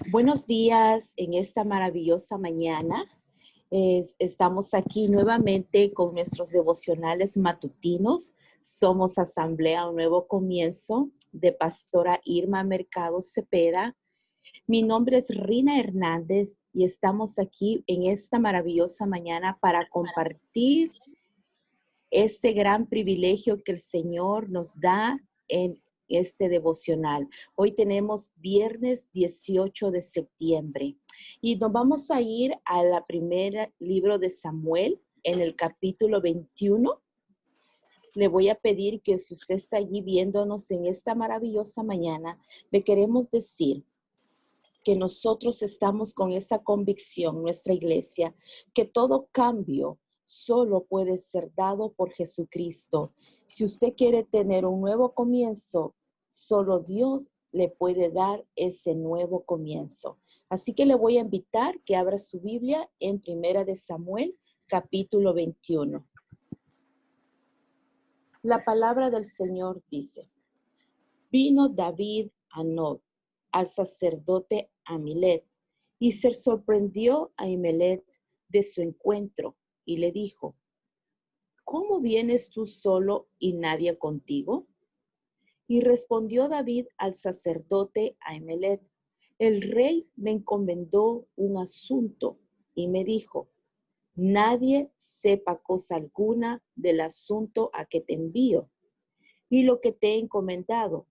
Buenos días en esta maravillosa mañana. Estamos aquí nuevamente con nuestros devocionales matutinos. Somos Asamblea Un Nuevo Comienzo de Pastora Irma Mercado Cepeda. Mi nombre es Rina Hernández y estamos aquí en esta maravillosa mañana para compartir este gran privilegio que el Señor nos da en este devocional. Hoy tenemos viernes 18 de septiembre y nos vamos a ir a la primera libro de Samuel en el capítulo 21. Le voy a pedir que si usted está allí viéndonos en esta maravillosa mañana, le queremos decir que nosotros estamos con esa convicción, nuestra iglesia, que todo cambio solo puede ser dado por Jesucristo. Si usted quiere tener un nuevo comienzo, solo Dios le puede dar ese nuevo comienzo. Así que le voy a invitar que abra su Biblia en Primera de Samuel, capítulo 21. La palabra del Señor dice: Vino David a Nob, al sacerdote Amilet, y se sorprendió a Amilet de su encuentro, y le dijo: ¿Cómo vienes tú solo y nadie contigo? Y respondió David al sacerdote Amilet: el rey me encomendó un asunto, y me dijo: nadie sepa cosa alguna del asunto a que te envío, y lo que te he encomendado.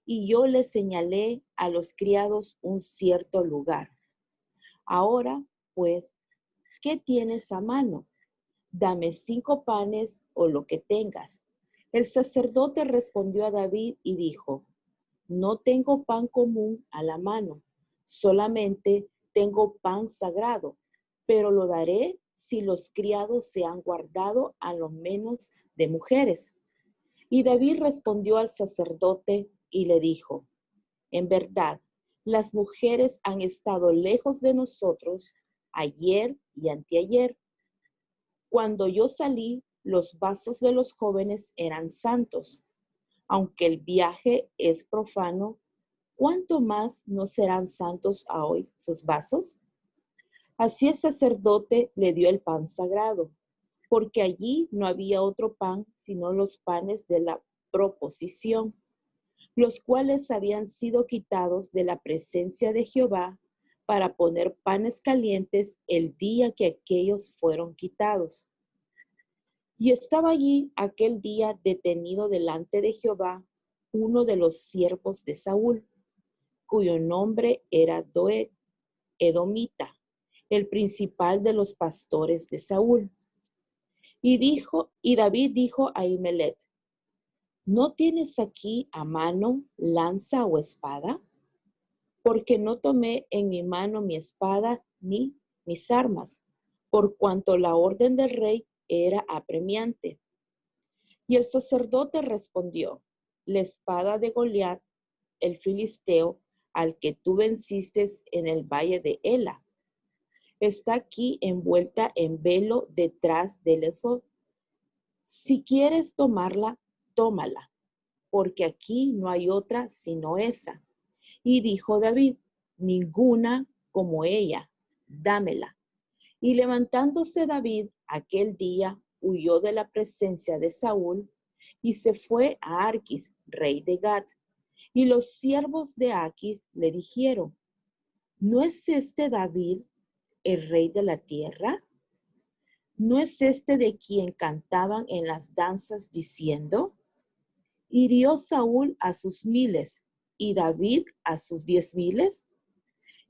Y yo le señalé a los criados un cierto lugar. Ahora, pues, ¿qué tienes a mano? Dame 5 panes o lo que tengas. El sacerdote respondió a David y dijo: no tengo pan común a la mano, solamente tengo pan sagrado, pero lo daré si los criados se han guardado a lo menos de mujeres. Y David respondió al sacerdote y le dijo: en verdad, las mujeres han estado lejos de nosotros ayer y anteayer. Cuando yo salí, los vasos de los jóvenes eran santos. Aunque el viaje es profano, ¿cuánto más no serán santos hoy sus vasos? Así el sacerdote le dio el pan sagrado, porque allí no había otro pan sino los panes de la proposición, los cuales habían sido quitados de la presencia de Jehová para poner panes calientes el día que aquellos fueron quitados. Y estaba allí aquel día detenido delante de Jehová uno de los siervos de Saúl, cuyo nombre era Doeg, edomita, el principal de los pastores de Saúl. Y David dijo a Ahimelech: ¿no tienes aquí a mano lanza o espada? Porque no tomé en mi mano mi espada ni mis armas, por cuanto la orden del rey era apremiante. Y el sacerdote respondió: la espada de Goliat, el filisteo, al que tú venciste en el valle de Ela, está aquí envuelta en velo detrás del ephod. Si quieres tomarla, tómala, porque aquí no hay otra sino esa. Y dijo David: ninguna como ella, dámela. Y levantándose David aquel día, huyó de la presencia de Saúl y se fue a Arquis, rey de Gat. Y los siervos de Aquis le dijeron: ¿no es este David el rey de la tierra? ¿No es este de quien cantaban en las danzas diciendo: hirió Saúl a sus 1000 y David a sus 10,000?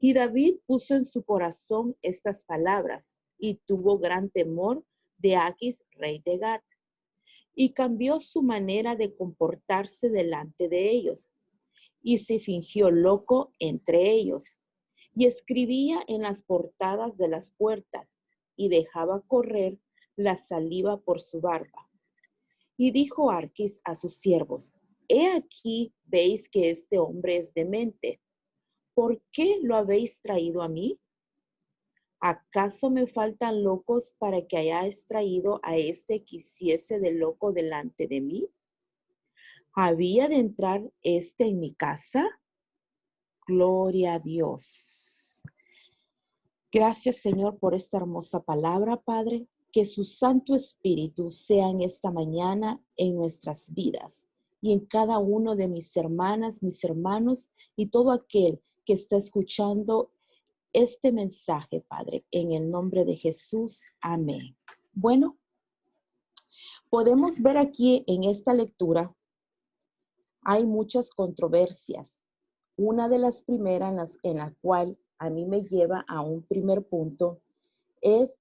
Y David puso en su corazón estas palabras y tuvo gran temor de Aquis, rey de Gat, y cambió su manera de comportarse delante de ellos, y se fingió loco entre ellos, y escribía en las portadas de las puertas, y dejaba correr la saliva por su barba. Y dijo Arquis a sus siervos: he aquí, veis que este hombre es demente. ¿Por qué lo habéis traído a mí? ¿Acaso me faltan locos para que hayáis traído a este que hiciese de loco delante de mí? ¿Había de entrar este en mi casa? Gloria a Dios. Gracias, Señor, por esta hermosa palabra, Padre. Que su Santo Espíritu sea en esta mañana en nuestras vidas y en cada uno de mis hermanas, mis hermanos y todo aquel que está escuchando este mensaje, Padre, en el nombre de Jesús. Amén. Bueno, podemos ver aquí en esta lectura, hay muchas controversias. Una de las primeras en la cual a mí me lleva a un primer punto es,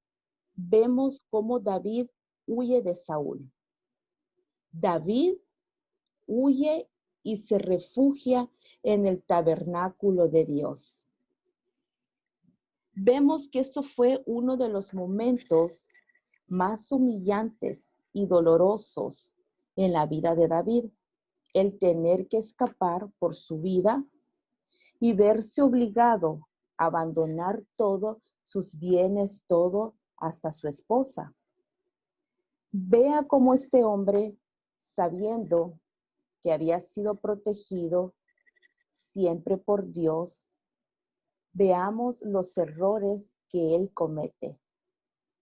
vemos cómo David huye de Saúl. David huye y se refugia en el tabernáculo de Dios. Vemos que esto fue uno de los momentos más humillantes y dolorosos en la vida de David, el tener que escapar por su vida y verse obligado a abandonar todo, sus bienes, todo, hasta su esposa. Vea cómo este hombre, sabiendo que había sido protegido siempre por Dios, veamos los errores que él comete.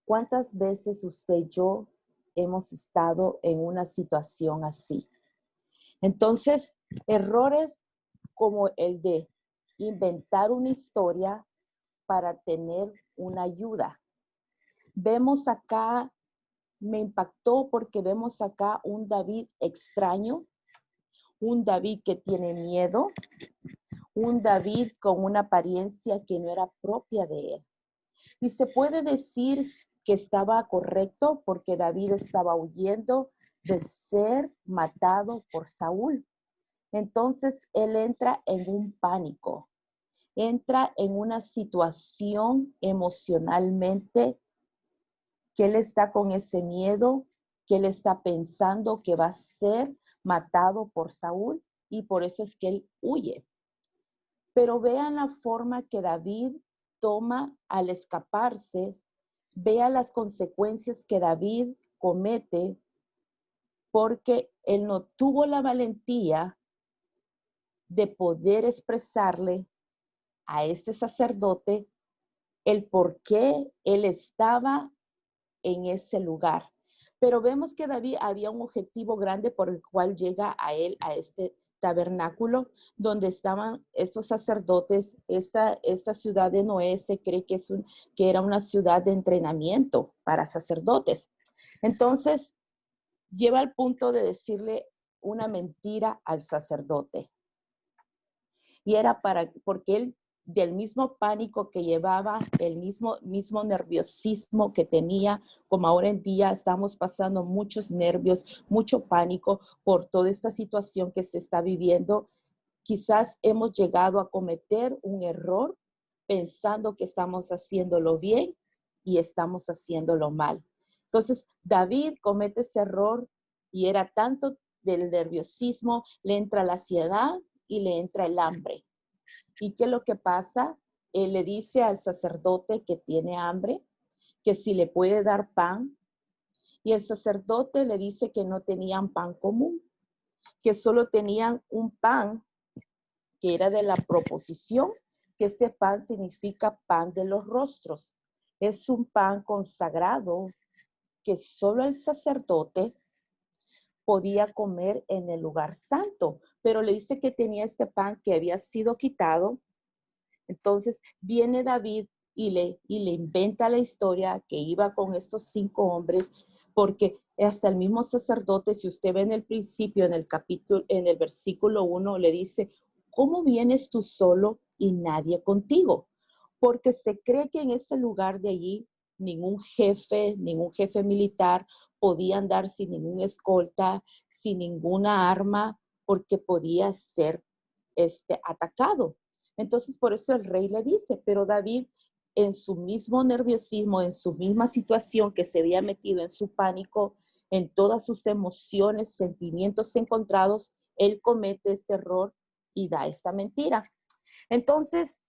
¿Cuántas veces usted y yo hemos estado en una situación así? Entonces, errores como el de inventar una historia para tener una ayuda. Vemos acá, me impactó porque vemos acá un David extraño, un David que tiene miedo, un David con una apariencia que no era propia de él. Y se puede decir que estaba correcto porque David estaba huyendo de ser matado por Saúl. Entonces él entra en un pánico, entra en una situación emocionalmente que él está con ese miedo, que él está pensando que va a ser matado por Saúl y por eso es que él huye. Pero vean la forma que David toma al escaparse, vea las consecuencias que David comete porque él no tuvo la valentía de poder expresarle a este sacerdote el por qué él estaba en ese lugar. Pero vemos que David había un objetivo grande por el cual llega a él, a este tabernáculo, donde estaban estos sacerdotes. Esta ciudad de Noé se cree que era una ciudad de entrenamiento para sacerdotes. Entonces, lleva al punto de decirle una mentira al sacerdote. Y era porque él, del mismo pánico que llevaba, el mismo nerviosismo que tenía, como ahora en día estamos pasando muchos nervios, mucho pánico por toda esta situación que se está viviendo, quizás hemos llegado a cometer un error pensando que estamos haciéndolo bien y estamos haciéndolo mal. Entonces, David comete ese error y era tanto del nerviosismo, le entra la ansiedad y le entra el hambre. ¿Y qué es lo que pasa? Él le dice al sacerdote que tiene hambre, que si le puede dar pan, y el sacerdote le dice que no tenían pan común, que solo tenían un pan que era de la proposición, que este pan significa pan de los rostros. Es un pan consagrado que solo el sacerdote podía comer en el lugar santo, pero le dice que tenía este pan que había sido quitado. Entonces viene David y le inventa la historia que iba con estos 5 hombres, porque hasta el mismo sacerdote, si usted ve en el principio, en el capítulo, en el versículo 1, le dice, ¿cómo vienes tú solo y nadie contigo? Porque se cree que en ese lugar de allí ningún jefe militar podía andar sin ningún escolta, sin ninguna arma, porque podía ser atacado. Entonces, por eso el rey le dice, pero David, en su mismo nerviosismo, en su misma situación que se había metido en su pánico, en todas sus emociones, sentimientos encontrados, él comete este error y da esta mentira. Entonces,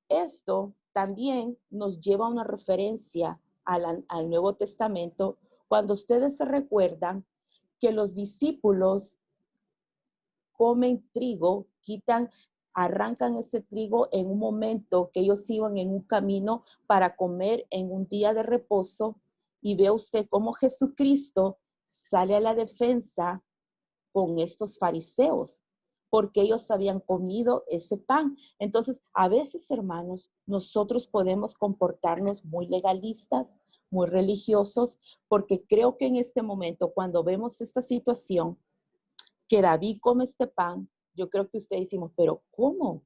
esto también nos lleva a una referencia al Nuevo Testamento, cuando ustedes se recuerdan que los discípulos comen trigo, quitan arrancan ese trigo en un momento que ellos iban en un camino para comer en un día de reposo, y ve usted cómo Jesucristo sale a la defensa con estos fariseos, porque ellos habían comido ese pan. Entonces, a veces, hermanos, nosotros podemos comportarnos muy legalistas, muy religiosos, porque creo que en este momento, cuando vemos esta situación, que David come este pan, yo creo que ustedes decimos, pero ¿cómo?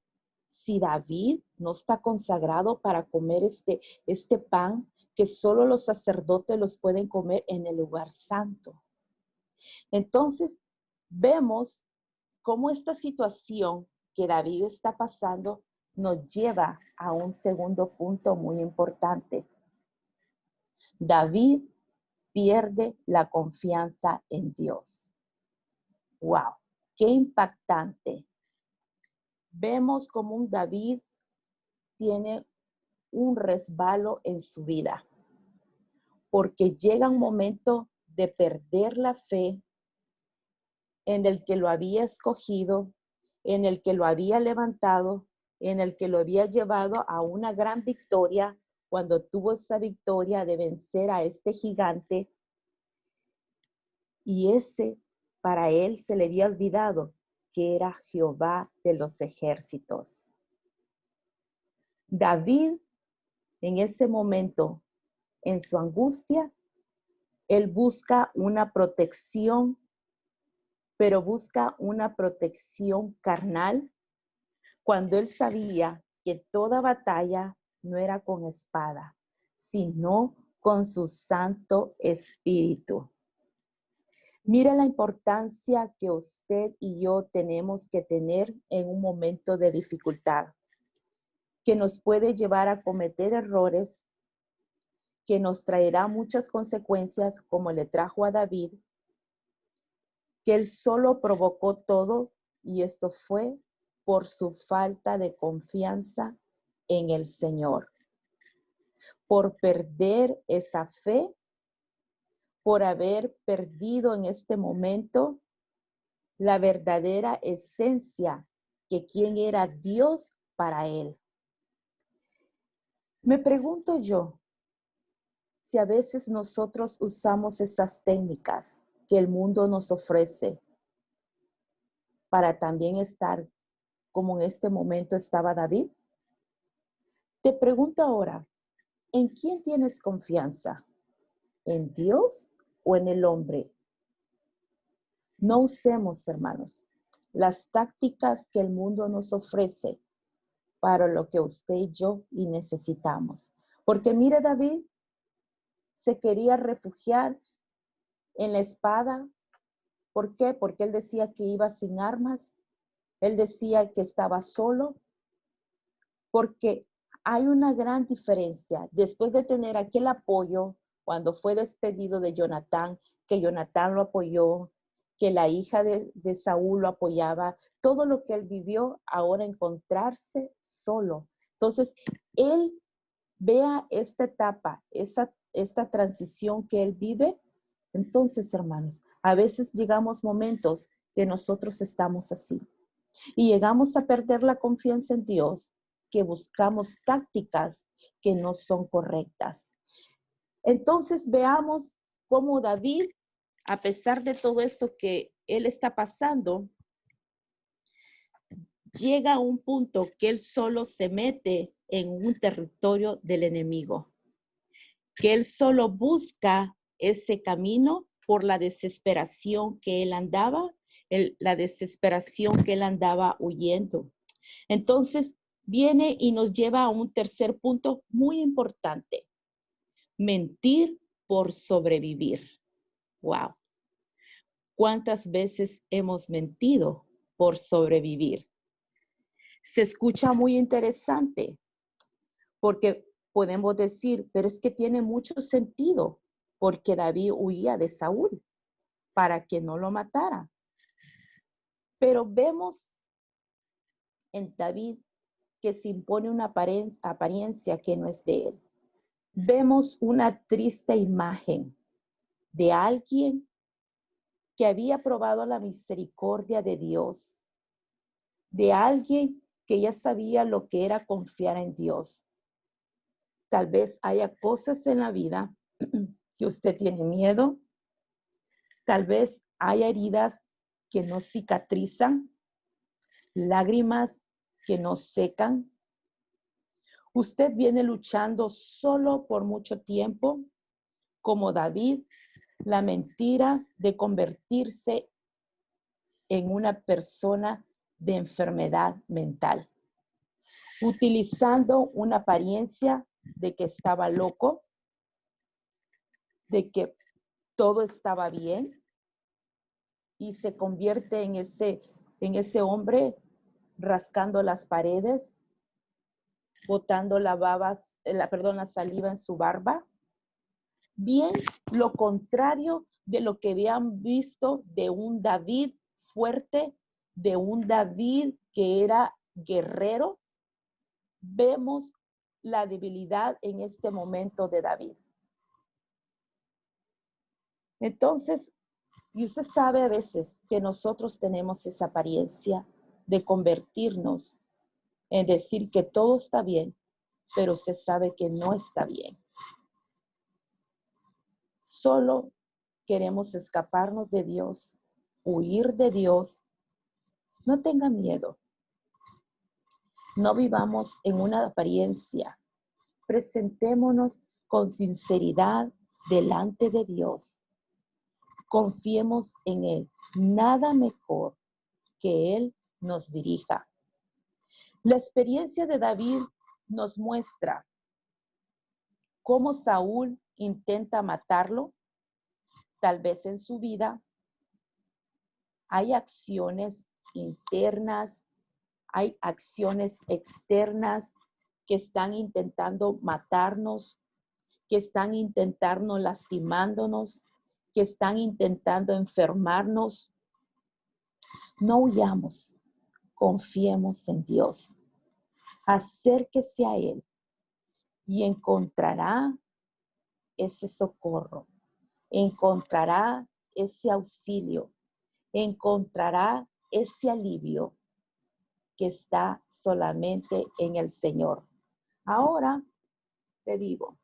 Si David no está consagrado para comer este pan, que solo los sacerdotes los pueden comer en el lugar santo. Entonces, vemos cómo esta situación que David está pasando nos lleva a un segundo punto muy importante. David pierde la confianza en Dios. ¡Wow! ¡Qué impactante! Vemos como un David tiene un resbalo en su vida, porque llega un momento de perder la fe en el que lo había escogido, en el que lo había levantado, en el que lo había llevado a una gran victoria, cuando tuvo esa victoria de vencer a este gigante, y ese para él se le había olvidado que era Jehová de los ejércitos. David, en ese momento, en su angustia, él busca una protección, pero busca una protección carnal, cuando él sabía que toda batalla no era con espada, sino con su Santo Espíritu. Mira la importancia que usted y yo tenemos que tener en un momento de dificultad, que nos puede llevar a cometer errores, que nos traerá muchas consecuencias, como le trajo a David, que él solo provocó todo, y esto fue por su falta de confianza en el Señor, por perder esa fe, por haber perdido en este momento la verdadera esencia que quién era Dios para él. Me pregunto yo, si a veces nosotros usamos esas técnicas que el mundo nos ofrece para también estar como en este momento estaba David. Te pregunto ahora, ¿en quién tienes confianza? ¿En Dios o en el hombre? No usemos, hermanos, las tácticas que el mundo nos ofrece para lo que usted y yo necesitamos. Porque mire, David se quería refugiar en la espada. ¿Por qué? Porque él decía que iba sin armas. Él decía que estaba solo. Porque hay una gran diferencia. Después de tener aquel apoyo, cuando fue despedido de Jonatán, que Jonatán lo apoyó, que la hija de Saúl lo apoyaba, todo lo que él vivió, ahora encontrarse solo. Entonces, él vea esta etapa, esta transición que él vive. Entonces, hermanos, a veces llegamos momentos que nosotros estamos así y llegamos a perder la confianza en Dios, que buscamos tácticas que no son correctas. Entonces, veamos cómo David, a pesar de todo esto que él está pasando, llega a un punto que él solo se mete en un territorio del enemigo, que él solo busca ese camino por la desesperación que él andaba, la desesperación que él andaba huyendo. Entonces, viene y nos lleva a un tercer punto muy importante: mentir por sobrevivir. Wow. ¿Cuántas veces hemos mentido por sobrevivir? Se escucha muy interesante, porque podemos decir, pero es que tiene mucho sentido, porque David huía de Saúl para que no lo matara. Pero vemos en David que se impone una apariencia que no es de él. Vemos una triste imagen de alguien que había probado la misericordia de Dios, de alguien que ella sabía lo que era confiar en Dios. Tal vez haya cosas en la vida que usted tiene miedo. Tal vez haya heridas que no cicatrizan, lágrimas que no secan. Usted viene luchando solo por mucho tiempo, como David, la mentira de convertirse en una persona de enfermedad mental, utilizando una apariencia de que estaba loco, de que todo estaba bien, y se convierte en ese hombre rascando las paredes, botando la saliva en su barba. Bien, lo contrario de lo que habían visto de un David fuerte, de un David que era guerrero, vemos la debilidad en este momento de David. Entonces, y usted sabe a veces que nosotros tenemos esa apariencia de convertirnos en decir que todo está bien, pero usted sabe que no está bien. Solo queremos escaparnos de Dios, huir de Dios. No tenga miedo. No vivamos en una apariencia. Presentémonos con sinceridad delante de Dios. Confiemos en Él. Nada mejor que Él nos dirija. La experiencia de David nos muestra cómo Saúl intenta matarlo. Tal vez en su vida hay acciones internas, hay acciones externas que están intentando matarnos, que están intentando lastimándonos, que están intentando enfermarnos. No huyamos, confiemos en Dios. Acérquese a Él y encontrará ese socorro, encontrará ese auxilio, encontrará ese alivio que está solamente en el Señor. Ahora te digo,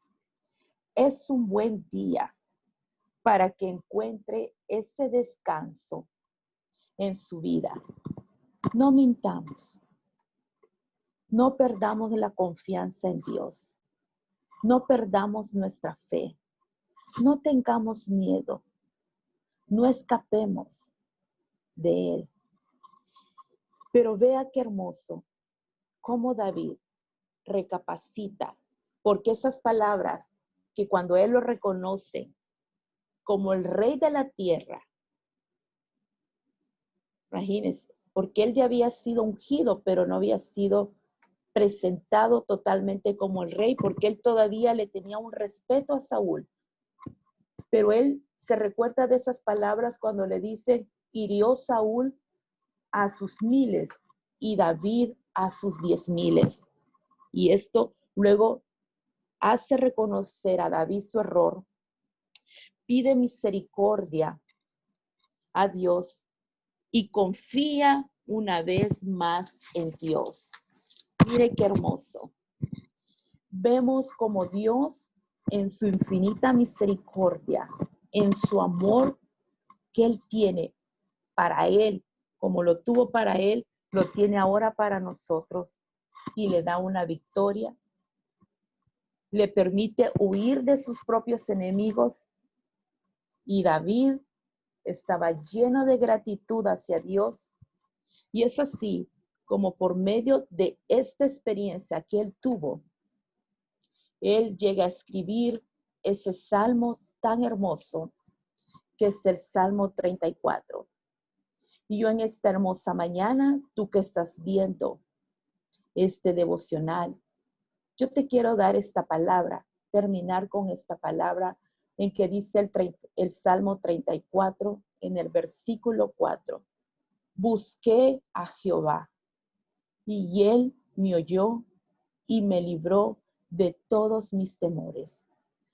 es un buen día para que encuentre ese descanso en su vida. No mintamos, no perdamos la confianza en Dios, no perdamos nuestra fe, no tengamos miedo, no escapemos de Él. Pero vea qué hermoso, cómo David recapacita, porque esas palabras que cuando Él lo reconoce como el rey de la tierra, imagínense, porque Él ya había sido ungido, pero no había sido presentado totalmente como el rey, porque Él todavía le tenía un respeto a Saúl. Pero Él se recuerda de esas palabras cuando le dice, hirió Saúl a sus 1000 y David a sus 10,000. Y esto luego hace reconocer a David su error, pide misericordia a Dios y confía una vez más en Dios. Mire qué hermoso. Vemos como Dios en su infinita misericordia, en su amor que Él tiene para Él, como lo tuvo para Él, lo tiene ahora para nosotros y le da una victoria. Le permite huir de sus propios enemigos y David estaba lleno de gratitud hacia Dios. Y es así como por medio de esta experiencia que él tuvo, él llega a escribir ese salmo tan hermoso que es el Salmo 34. Y yo en esta hermosa mañana, tú que estás viendo este devocional, yo te quiero dar esta palabra, terminar con esta palabra en que dice el Salmo 34 en el versículo 4. Busqué a Jehová y Él me oyó y me libró de todos mis temores.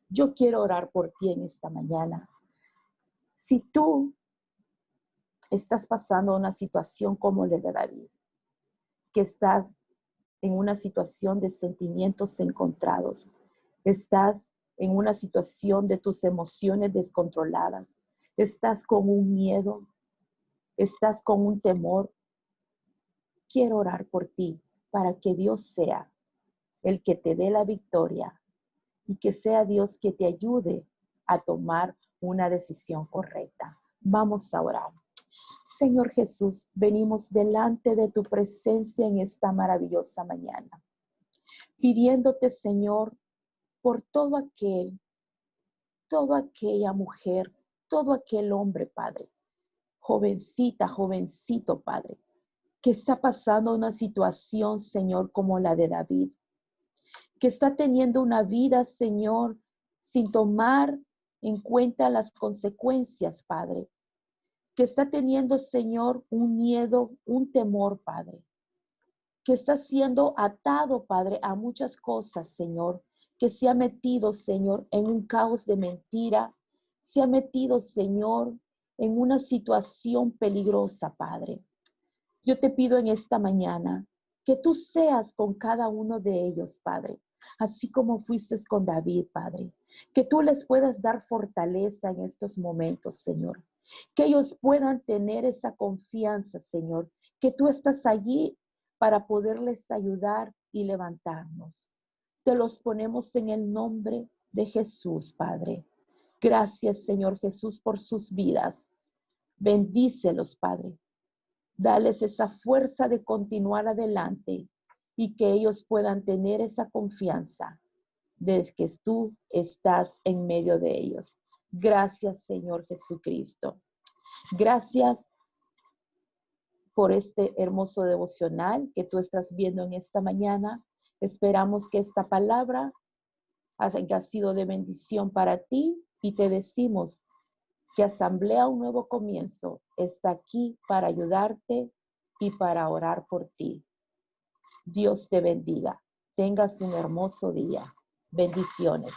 Yo quiero orar por ti en esta mañana. Si tú estás pasando una situación como la de David, que estás en una situación de sentimientos encontrados. Estás en una situación de tus emociones descontroladas. Estás con un miedo. Estás con un temor. Quiero orar por ti para que Dios sea el que te dé la victoria y que sea Dios que te ayude a tomar una decisión correcta. Vamos a orar. Señor Jesús, venimos delante de tu presencia en esta maravillosa mañana, pidiéndote, Señor, por toda aquella mujer, todo aquel hombre, Padre, jovencita, jovencito, Padre, que está pasando una situación, Señor, como la de David, que está teniendo una vida, Señor, sin tomar en cuenta las consecuencias, Padre, que está teniendo, Señor, un miedo, un temor, Padre, que está siendo atado, Padre, a muchas cosas, Señor, que se ha metido, Señor, en un caos de mentira, se ha metido, Señor, en una situación peligrosa, Padre. Yo te pido en esta mañana que tú seas con cada uno de ellos, Padre, así como fuiste con David, Padre, que tú les puedas dar fortaleza en estos momentos, Señor, que ellos puedan tener esa confianza, Señor, que tú estás allí para poderles ayudar y levantarnos. Te los ponemos en el nombre de Jesús, Padre. Gracias, Señor Jesús, por sus vidas. Bendícelos, Padre. Dales esa fuerza de continuar adelante y que ellos puedan tener esa confianza de que tú estás en medio de ellos. Gracias, Señor Jesucristo. Gracias por este hermoso devocional que tú estás viendo en esta mañana. Esperamos que esta palabra haya sido de bendición para ti y te decimos que Asamblea Un Nuevo Comienzo está aquí para ayudarte y para orar por ti. Dios te bendiga. Tengas un hermoso día. Bendiciones.